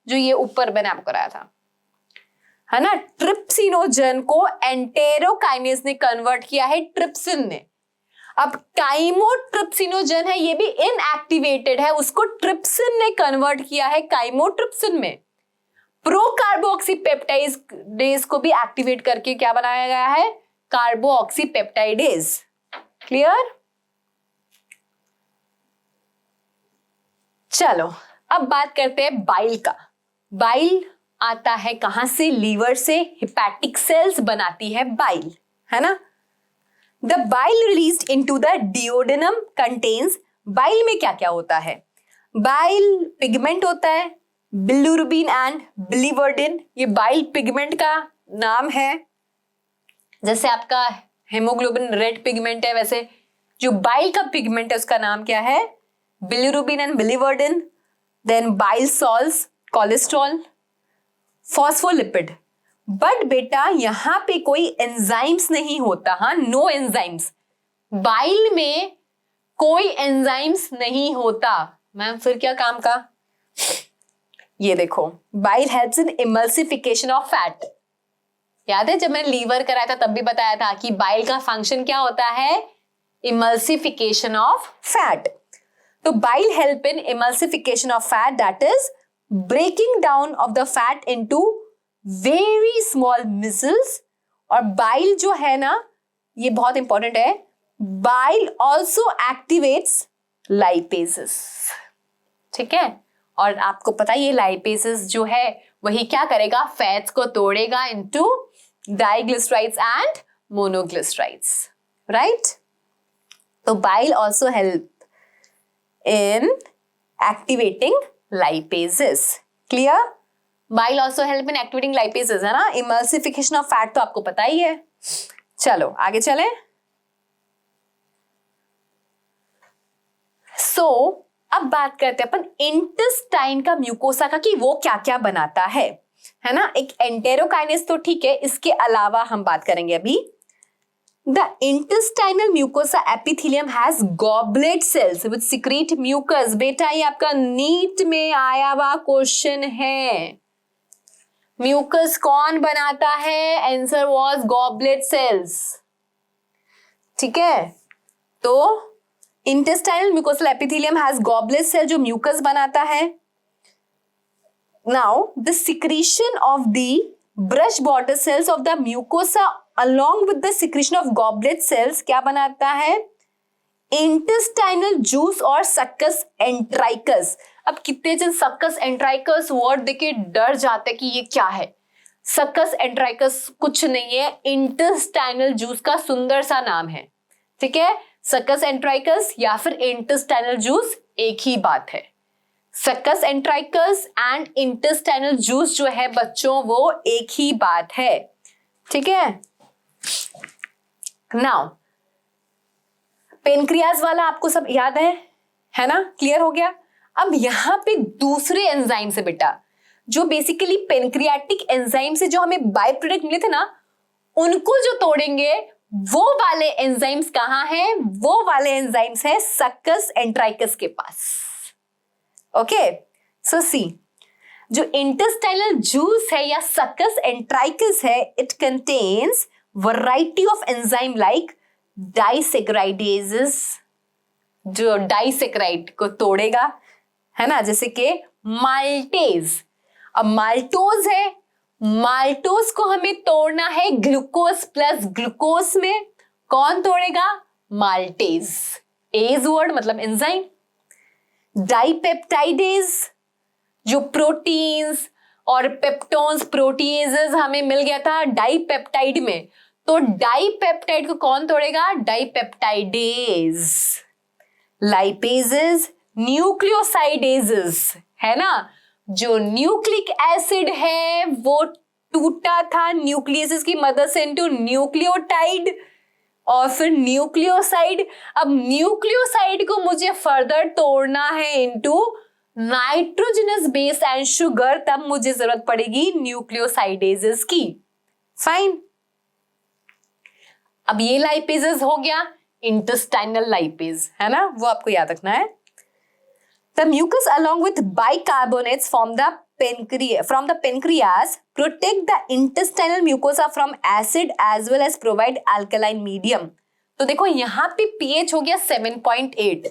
Speaker 1: जो ये ऊपर मैंने आपको कराया था, है ना। ट्रिप्सिनोजन को एंटेरोकाइनेज ने कन्वर्ट किया है ट्रिप्सिन ने। अब काइमोट्रिप्सिनोजन है, ये भी इनएक्टिवेटेड है, उसको ट्रिप्सिन ने कन्वर्ट किया है काइमोट्रिप्सिन में। प्रोकार्बोक्सीपेप्टाइडेज को भी एक्टिवेट करके क्या बनाया गया है, कार्बोक्सीपेप्टाइडेज। क्लियर? चलो अब बात करते हैं बाइल का। बाइल आता है कहां से? लीवर से। हिपैटिक सेल्स बनाती है बाइल, है ना। The bile released into the duodenum contains, bile में क्या क्या होता है? बाइल पिगमेंट होता है, बिलिरुबिन एंड बिलिवर्डिन, ये बाइल पिगमेंट का नाम है। जैसे आपका हेमोग्लोबिन रेड पिगमेंट है, वैसे जो बाइल का पिगमेंट है उसका नाम क्या है? Bilirubin and biliverdin. Then bile salts, cholesterol, phospholipid. But बेटा यहां पे कोई एंजाइम्स नहीं होता, हाँ, नो एंजाइम्स। बाइल में कोई एंजाइम्स नहीं होता। मैम फिर क्या काम का? ये देखो, bile helps in emulsification of fat. याद है जब मैंने लीवर कराया था तब भी बताया था कि बाइल का फंक्शन क्या होता है? Emulsification of fat. तो bile help in emulsification of fat, that is breaking down of the fat into very small micelles. और बाइल जो है ना, ये बहुत इंपॉर्टेंट है, बाइल ऑल्सो एक्टिवेट्स लाइपेजेस। ठीक है, और आपको पता है ये लाइपेजेस जो है वही क्या करेगा? फैट्स को तोड़ेगा into diglycerides and monoglycerides, right. तो bile also help in activating lipases. Clear? Bile also help in activating lipases, है ना। इमल्सिफिकेशन ऑफ फैट तो आपको पता ही है। चलो आगे चलें। अब बात करते हैं अपन इंटेस्टाइन का, म्यूकोसा का, कि वो क्या क्या बनाता है ना। एक एंटेरोकाइनेस तो ठीक है, इसके अलावा हम बात करेंगे अभी। The intestinal mucosa epithelium has goblet cells with secrete mucus. बेटा ये आपका नीट में आया हुआ क्वेश्चन है। म्यूकस कौन बनाता है? Answer was goblet cells. ठीक है, तो intestinal mucosal epithelium has goblet cell जो म्यूकस बनाता है। Now the secretion of the brush border cells of the mucosa along with the secretion of goblet cells क्या बनाता है? इंटेस्टाइनल जूस और सक्कस एंट्राइकस। अब कितने जन सक्कस एंट्राइकस वर्ड देके डर जाते कि ये क्या है। सक्कस एंट्राइकस कुछ नहीं है, इंटेस्टाइनल जूस का सुंदर सा नाम है। ठीक है, सक्कस एंट्राइकस या फिर इंटेस्टाइनल जूस एक ही बात है। सक्कस एंट्राइकस एंड इंटेस्टाइनल जूस जो है बच्चों वो एक ही बात है। ठीक है, नाउ पेनक्रियाज वाला आपको सब याद है ना, क्लियर हो गया। अब यहां पे दूसरे एंजाइम से बेटा, जो बेसिकली पेनक्रियाटिक एंजाइम से जो हमें बाय प्रोडक्ट मिले थे ना, उनको जो तोड़ेंगे वो वाले एंजाइम्स कहां हैं? वो वाले एंजाइम्स है सक्कस एंट्राइकस के पास। ओके, सो सी, जो इंटेस्टाइनल जूस है या सक्कस एंट्राइकस है, it contains variety of enzyme like disaccharidases, जो डाइसेक्राइड को तोड़ेगा, है ना, जैसे कि माल्टेज। अब माल्टोज है, माल्टोज को हमें तोड़ना है ग्लूकोज प्लस ग्लूकोज में, कौन तोड़ेगा? माल्टेज। एज वर्ड मतलब एंजाइम। डाइपेप्टाइडेज, जो प्रोटीन्स और पेप्टोन्स प्रोटीएजेस हमें मिल गया था डाइपेप्टाइड में, तो डाइपेप्टाइड को कौन तोड़ेगा? डाइपेप्टाइडेज। लाइपेजेस, न्यूक्लियोसाइडेजेस, है ना, जो न्यूक्लिक एसिड है वो टूटा था न्यूक्लियस की मदद से इनटू न्यूक्लियोटाइड और फिर न्यूक्लियोसाइड। अब न्यूक्लियोसाइड को मुझे फर्दर तोड़ना है into nitrogenous base and sugar, तब मुझे जरूरत पड़ेगी न्यूक्लियोसाइडेजेस की। फाइन, अब ये लाइपेजेस हो गया इंटेस्टाइनल लाइपेज, है ना, वो आपको याद रखना है। The mucus along with bicarbonates from the pancreas protect the intestinal mucosa from acid as well as provide alkaline medium। तो देखो यहाँ पे pH हो गया 7.8।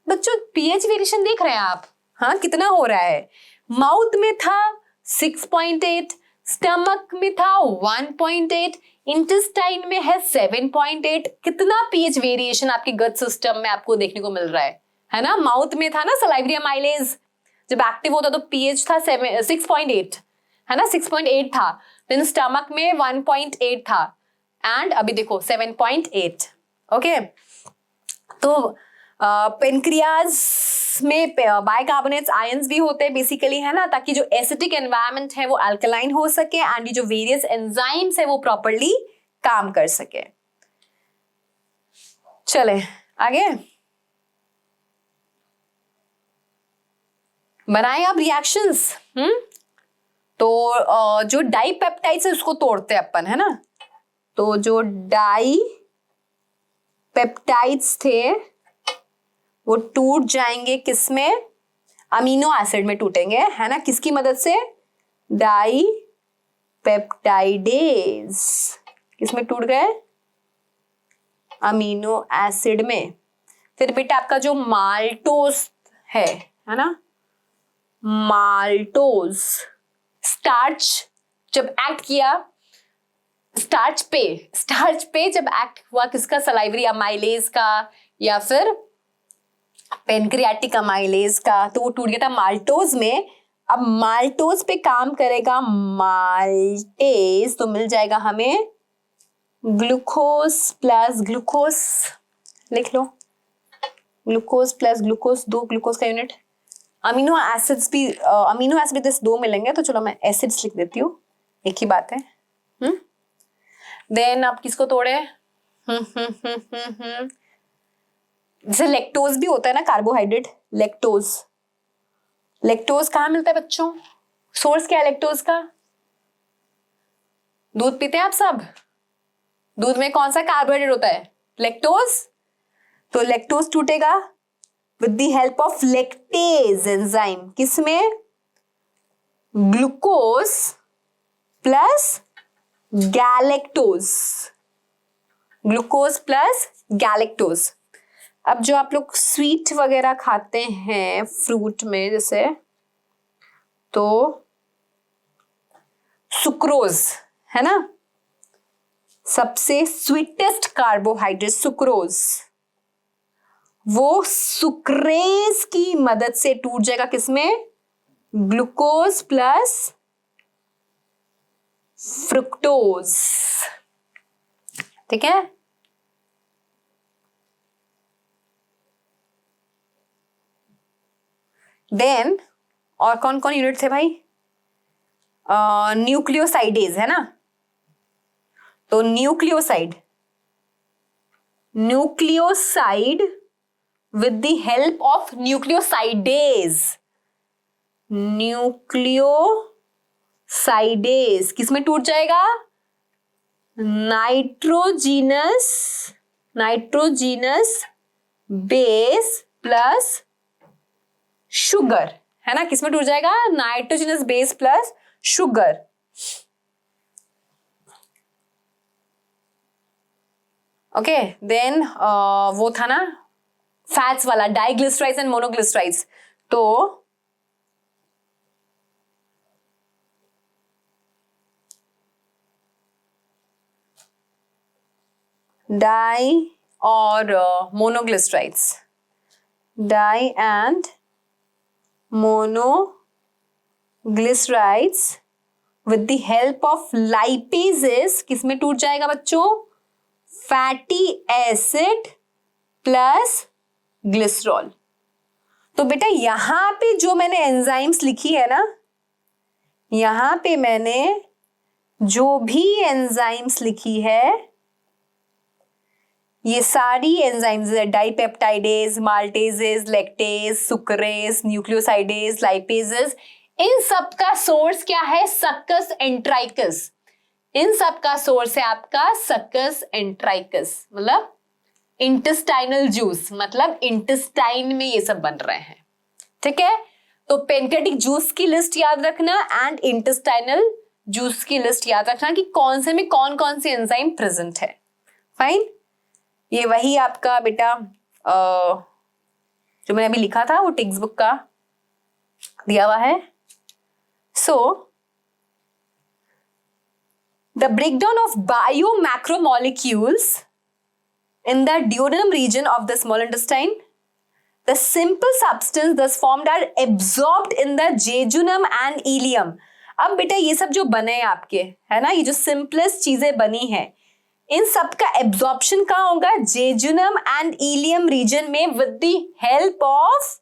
Speaker 1: बच्चों pH वेरिएशन देख रहे हैं आप? हाँ, कितना हो रहा है? माउथ में था 6.8, स्टमक में था 1.8, इंटेस्टाइन में है 7.8। कितना पीएच वेरिएशन आपके गट सिस्टम में आपको देखने को मिल रहा है ना। माउथ में था ना सलाइवरी अमाइलेज, जब एक्टिव होता तो पीएच था 6.8, है ना, 6.8 था। देन स्टमक में 1.8 था एंड अभी देखो 7.8। ओके, तो पेनक्रियाज में बाइकार्बोनेट्स आयंस भी होते हैं बेसिकली, है ना, ताकि जो एसिडिक एनवायरनमेंट है वो अल्कलाइन हो सके एंड ये जो वेरियस एंजाइम्स है वो प्रॉपर्ली काम कर सके। चले आगे, बनाए आप रिएक्शंस। तो जो डाइपेप्टाइड्स है उसको तोड़ते हैं अपन, है ना। तो जो डाइपेप्टाइड्स थे वो टूट जाएंगे किसमें, अमीनो एसिड में टूटेंगे, है ना। किसकी मदद से, डाइपेप्टाइडेज किसमें टूट गए, अमीनो एसिड में। फिर बेटा आपका जो माल्टोज है ना, माल्टोज स्टार्च जब एक्ट किया, स्टार्च पे जब एक्ट हुआ किसका, सलाइवरी अमाइलेज का या फिर पेनक्रियाटिक अमाइलेज का, तो वो टूट गया था माल्टोज में। अब माल्टोज पे काम करेगा माल्टेज, तो मिल जाएगा हमें ग्लूकोज प्लस ग्लूकोज, लिख लो, ग्लूकोज प्लस ग्लूकोज, 2 ग्लूकोज का यूनिट। अमीनो एसिड्स भी जैसे 2 मिलेंगे, तो चलो मैं एसिड्स लिख देती हूँ, एक ही बात है। देन आप किसको तोड़े, जैसे लेक्टोज भी होता है ना, कार्बोहाइड्रेट, लेक्टोज कहाँ मिलता है बच्चों, सोर्स क्या है लेक्टोज का, दूध पीते हैं आप सब, दूध में कौन सा कार्बोहाइड्रेट होता है, लेक्टोज। तो लेक्टोज टूटेगा with the help of lactase enzyme, किसमें, glucose plus galactose, glucose plus galactose. अब जो आप लोग स्वीट वगैरह खाते हैं फ्रूट में जैसे, तो सुक्रोज है ना, सबसे स्वीटेस्ट कार्बोहाइड्रेट सुक्रोज, वो सुक्रेज की मदद से टूट जाएगा किसमें, ग्लूकोज प्लस फ्रुक्टोज। ठीक है, देन और कौन कौन यूनिट थे भाई, न्यूक्लियोसाइडेज है ना। तो nucleoside with the help of nucleosidase किसमें टूट जाएगा, नाइट्रोजीनस बेस प्लस शुगर, है ना, किसमें टूट जाएगा, nitrogenous base plus sugar. Okay, then वो था ना फैट्स वाला, डाइग्लिसराइड्स एंड मोनोग्लिसराइड्स। तो डाई और monoglycerides, di and monoglycerides with the help of lipases किसमें टूट जाएगा बच्चों, फैटी एसिड प्लस ग्लिसरॉल। तो बेटा यहां पे जो मैंने एंजाइम्स लिखी है ना, यहां पे मैंने जो भी एंजाइम्स लिखी है, ये सारी एंजाइम्स है, dipeptidase, माल्टेजेस, lactase, sucrase, nucleosidase, lipases, इन सब का सोर्स क्या है, सक्कस एंट्राइकस। इन सब का सोर्स है आपका सक्कस एंट्राइकस, मतलब इंटेस्टाइनल जूस, मतलब इंटेस्टाइन में ये सब बन रहे हैं। ठीक है, तो पेनक्रियाटिक जूस की लिस्ट याद रखना एंड इंटेस्टाइनल जूस की लिस्ट याद रखना कि कौन से में कौन कौन सी एंजाइम प्रेजेंट है। फाइन, ये वही आपका बेटा जो मैंने अभी लिखा था वो टेक्स्ट बुक का दिया हुआ है। सो the breakdown of biomacromolecules in the duodenum region of the small intestine. The simple substance thus formed are absorbed in the jejunum and ileum. अब बेटा ये सब जो बने हैं आपके, है ना, ये जो सिंपलेस्ट चीजें बनी है, इन सब का एब्जॉर्प्शन कहाँ होगा? जेजुनम एंड इलियम रीजन में with the help of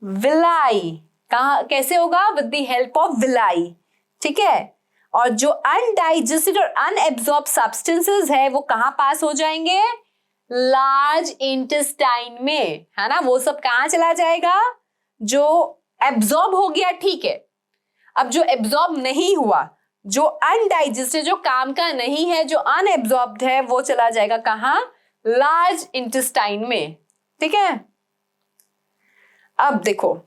Speaker 1: villi. कहाँ कैसे होगा? With the help of villi. ठीक है. और जो अनडाइजेस्टेड और अनएब्जॉर्ब सब्सटेंसेस है वो कहाँ पास हो जाएंगे? लार्ज इंटेस्टाइन में, है ना. वो सब कहाँ चला जाएगा? जो एब्जॉर्ब हो गया, ठीक है. अब जो एब्जॉर्ब नहीं हुआ, जो अनडाइजेस्टेड, जो काम का नहीं है, जो अनएब्जॉर्ब्ड है, वो चला जाएगा कहाँ? लार्ज इंटेस्टाइन में. ठीक है. अब देखो,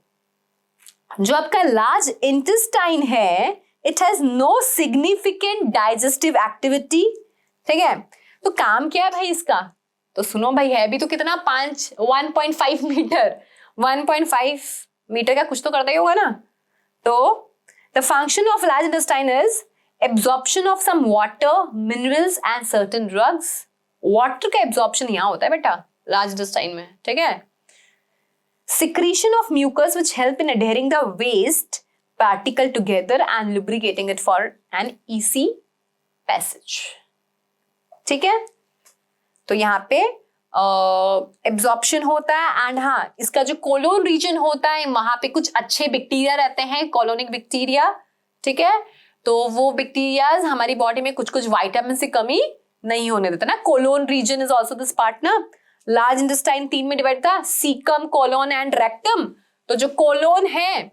Speaker 1: जो आपका लार्ज इंटेस्टाइन है, it has no significant digestive activity. ठीक है. तो काम क्या है भाई इसका? तो सुनो भाई, है भी तो कितना, 1.5 मीटर, 1.5 मीटर का कुछ तो करता ही होगा ना. तो the function of large intestine is absorption of some water, minerals and certain drugs. Water का absorption यहाँ होता है बेटा large intestine में. ठीक है. Secretion of mucus which help in adhering the waste particle together and lubricating it for an easy passage. ठीक है. तो यहाँ पे एब्जॉर्प्शन होता है. एंड हाँ, इसका जो कोलोन रीजन होता है, वहां पे कुछ अच्छे बैक्टीरिया रहते हैं, कॉलोनिक बैक्टीरिया. ठीक है. तो वो बैक्टीरियाज हमारी बॉडी में कुछ कुछ विटामिन से कमी नहीं होने देता ना. Colon region is also this part ना. लार्ज इंटेस्टाइन 3 में डिवाइड था, सीकम, कोलोन एंड रेक्टम. तो जो कोलोन है,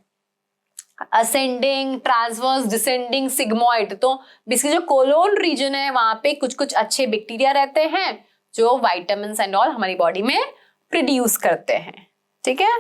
Speaker 1: असेंडिंग, ट्रांसवर्स, डिसेंडिंग, सिग्मोइड, तो बेसिकली जो कोलोन रीजन है वहां पे कुछ कुछ अच्छे बैक्टीरिया रहते हैं जो विटामिन्स एंड ऑल हमारी बॉडी में प्रोड्यूस करते हैं. ठीक है.